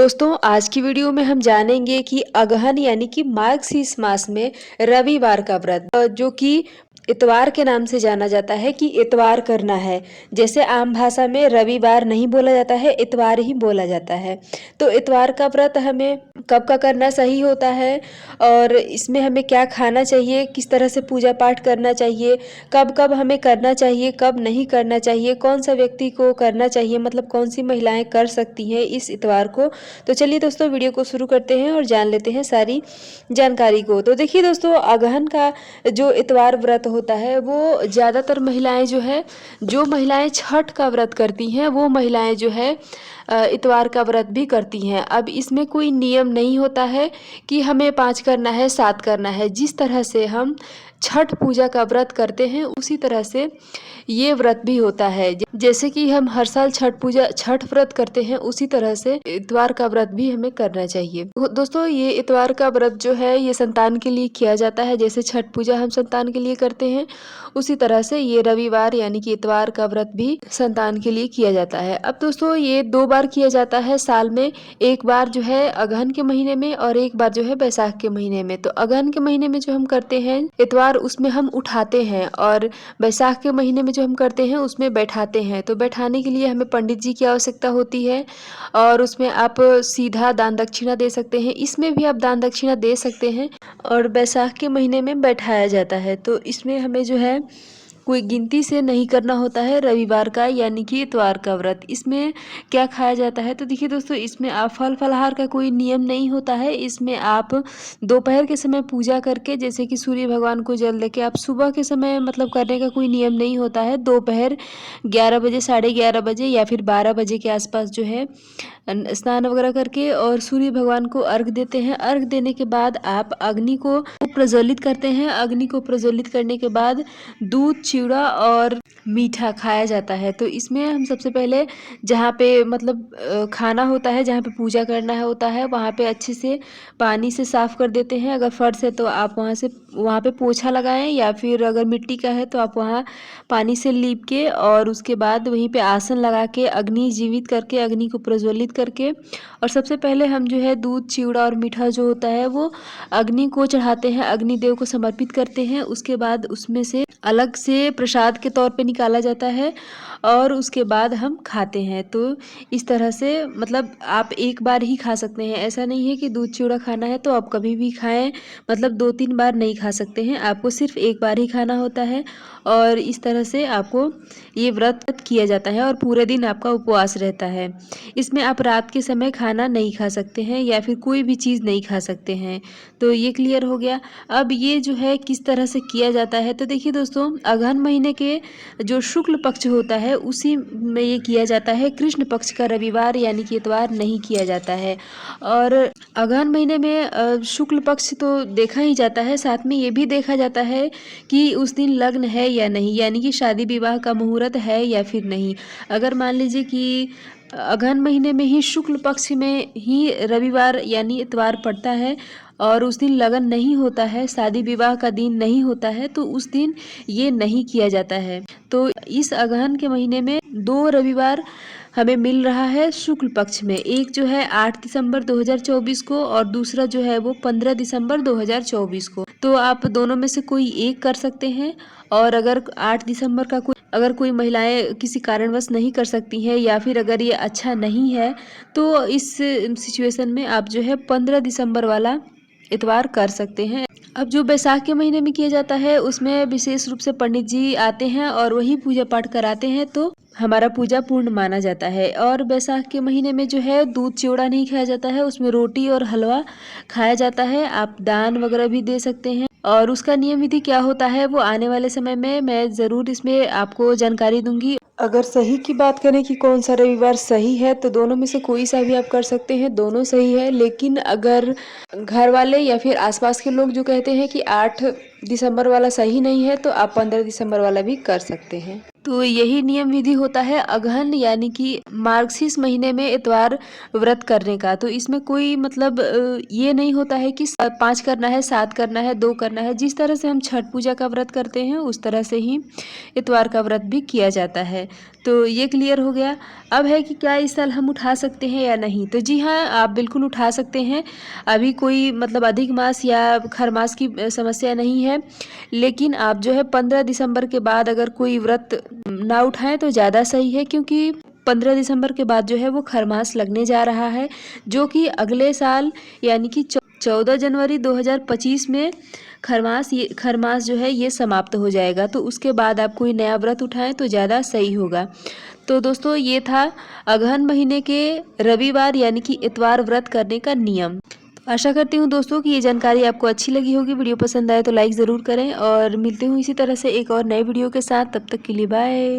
दोस्तों आज की वीडियो में हम जानेंगे कि अगहन यानी कि मार्गशीर्ष मास में रविवार का व्रत जो कि इतवार के नाम से जाना जाता है कि इतवार करना है। जैसे आम भाषा में रविवार नहीं बोला जाता है, इतवार ही बोला जाता है। तो इतवार का व्रत हमें कब का करना सही होता है और इसमें हमें क्या खाना चाहिए, किस तरह से पूजा पाठ करना चाहिए, कब कब हमें करना चाहिए, कब नहीं करना चाहिए, कौन सा व्यक्ति को करना चाहिए, मतलब कौन सी महिलाएं कर सकती हैं इस इतवार को। तो चलिए दोस्तों वीडियो को शुरू करते हैं और जान लेते हैं सारी जानकारी को। तो देखिए दोस्तों, अगहन का जो इतवार व्रत होता है वो ज़्यादातर महिलाएं जो महिलाएं छठ का व्रत करती हैं वो महिलाएं इतवार का व्रत भी करती हैं। अब इसमें कोई नियम नहीं होता है कि हमें 5 करना है, 7 करना है। जिस तरह से हम छठ पूजा का व्रत करते हैं उसी तरह से ये व्रत भी होता है। जैसे कि हम हर साल छठ व्रत करते हैं उसी तरह से इतवार का व्रत भी हमें करना चाहिए। दोस्तों ये इतवार का व्रत जो है ये संतान के लिए किया जाता है। जैसे छठ पूजा हम संतान के लिए करते हैं उसी तरह से ये रविवार यानी कि इतवार का व्रत भी संतान के लिए किया जाता है। अब दोस्तों ये 2 बार किया जाता है साल में, एक बार जो है अगहन के महीने में और एक बार जो है बैसाख के महीने में। तो अगहन के महीने में जो हम करते हैं इतवार उसमें हम उठाते हैं और बैसाख के महीने में जो हम करते हैं उसमें बैठाते हैं। तो बैठाने के लिए हमें पंडित जी की आवश्यकता होती है और उसमें आप सीधा दान दक्षिणा दे सकते हैं, इसमें भी आप दान दक्षिणा दे सकते हैं। और बैसाख के महीने में बैठाया जाता है तो इसमें हमें जो है कोई गिनती से नहीं करना होता है रविवार का यानी कि इतवार का व्रत। इसमें क्या खाया जाता है तो देखिए दोस्तों, इसमें आप फल फलाहार का कोई नियम नहीं होता है। इसमें आप दोपहर के समय पूजा करके, जैसे कि सूर्य भगवान को जल देके, आप सुबह के समय मतलब करने का कोई नियम नहीं होता है। दोपहर 11 बजे, 11:30 बजे या फिर 12 बजे के आसपास जो है स्नान वगैरह करके और सूर्य भगवान को अर्घ देते हैं। अर्घ देने के बाद आप अग्नि को प्रज्वलित करते हैं। अग्नि को प्रज्वलित करने के बाद दूध, चिवड़ा और मीठा खाया जाता है। तो इसमें हम सबसे पहले जहाँ पे मतलब खाना होता है, जहाँ पे पूजा करना है होता है, वहाँ पे अच्छे से पानी से साफ़ कर देते हैं। अगर फर्श है तो आप वहाँ पे पोछा लगाएं या फिर अगर मिट्टी का है तो आप वहाँ पानी से लीप के और उसके बाद वहीं पे आसन लगा के अग्नि जीवित करके, अग्नि को प्रज्वलित करके और सबसे पहले हम जो है दूध, चिवड़ा और मीठा जो होता है वो अग्नि को चढ़ाते हैं, अग्निदेव को समर्पित करते हैं। उसके बाद उसमें से अलग से प्रसाद के तौर पे निकाला जाता है और उसके बाद हम खाते हैं। तो इस तरह से मतलब आप एक बार ही खा सकते हैं, ऐसा नहीं है कि दूध चिवड़ा खाना है तो आप कभी भी खाएं, मतलब 2-3 बार नहीं खा सकते हैं, आपको सिर्फ एक बार ही खाना होता है। और इस तरह से आपको ये व्रत किया जाता है और पूरे दिन आपका उपवास रहता है। इसमें आप रात के समय खाना नहीं खा सकते हैं या फिर कोई भी चीज़ नहीं खा सकते हैं। तो ये क्लियर हो गया। अब ये जो है किस तरह से किया जाता है तो देखिए दोस्तों, अगहन महीने के जो शुक्ल पक्ष होता है उसी में ये किया जाता है। कृष्ण पक्ष का रविवार यानी कि इतवार नहीं किया जाता है। और अगहन महीने में शुक्ल पक्ष तो देखा ही जाता है, साथ में ये भी देखा जाता है कि उस दिन लग्न है या नहीं, यानी कि शादी विवाह का मुहूर्त है या फिर नहीं। अगर मान लीजिए कि अगहन महीने में ही शुक्ल पक्ष में ही रविवार यानी इतवार पड़ता है और उस दिन लगन नहीं होता है, शादी विवाह का दिन नहीं होता है, तो उस दिन ये नहीं किया जाता है। तो इस अगहन के महीने में 2 रविवार हमें मिल रहा है शुक्ल पक्ष में। एक जो है 8 दिसंबर 2024 को और दूसरा जो है वो 15 दिसंबर 2024 को। तो आप दोनों में से कोई एक कर सकते हैं। और अगर 8 दिसंबर का अगर कोई महिलाएं किसी कारणवश नहीं कर सकती हैं या फिर अगर ये अच्छा नहीं है तो इस सिचुएशन में आप जो है 15 दिसंबर वाला इतवार कर सकते हैं। अब जो बैसाख के महीने में किया जाता है उसमें विशेष रूप से पंडित जी आते हैं और वही पूजा पाठ कराते हैं, तो हमारा पूजा पूर्ण माना जाता है। और बैसाख के महीने में जो है दूध चिवड़ा नहीं खाया जाता है, उसमें रोटी और हलवा खाया जाता है। आप दान वगैरह भी दे सकते हैं और उसका नियम विधि क्या होता है वो आने वाले समय में मैं ज़रूर इसमें आपको जानकारी दूंगी। अगर सही की बात करें कि कौन सा रविवार सही है तो दोनों में से कोई सा भी आप कर सकते हैं, दोनों सही है। लेकिन अगर घर वाले या फिर आसपास के लोग जो कहते हैं कि 8 दिसंबर वाला सही नहीं है तो आप 15 दिसंबर वाला भी कर सकते हैं। तो यही नियम विधि होता है अगहन यानी कि मार्गशीर्ष महीने में इतवार व्रत करने का। तो इसमें कोई मतलब ये नहीं होता है कि 5 करना है, 7 करना है, 2 करना है। जिस तरह से हम छठ पूजा का व्रत करते हैं उस तरह से ही इतवार का व्रत भी किया जाता है। तो ये क्लियर हो गया। अब है कि क्या इस साल हम उठा सकते हैं या नहीं। तो जी हाँ, आप बिल्कुल उठा सकते हैं। अभी कोई मतलब अधिक मास या खरमास की समस्या नहीं है। लेकिन आप जो है 15 दिसंबर के बाद अगर कोई व्रत ना उठाएं तो ज़्यादा सही है, क्योंकि 15 दिसंबर के बाद जो है वो खरमास लगने जा रहा है, जो कि अगले साल यानी कि 14 जनवरी 2025 में खरमास जो है ये समाप्त हो जाएगा। तो उसके बाद आप कोई नया व्रत उठाएं तो ज़्यादा सही होगा। तो दोस्तों ये था अगहन महीने के रविवार यानी कि इतवार व्रत करने का नियम। आशा करती हूँ दोस्तों कि ये जानकारी आपको अच्छी लगी होगी। वीडियो पसंद आए तो लाइक ज़रूर करें और मिलती हूँ इसी तरह से एक और नए वीडियो के साथ। तब तक के लिए बाय।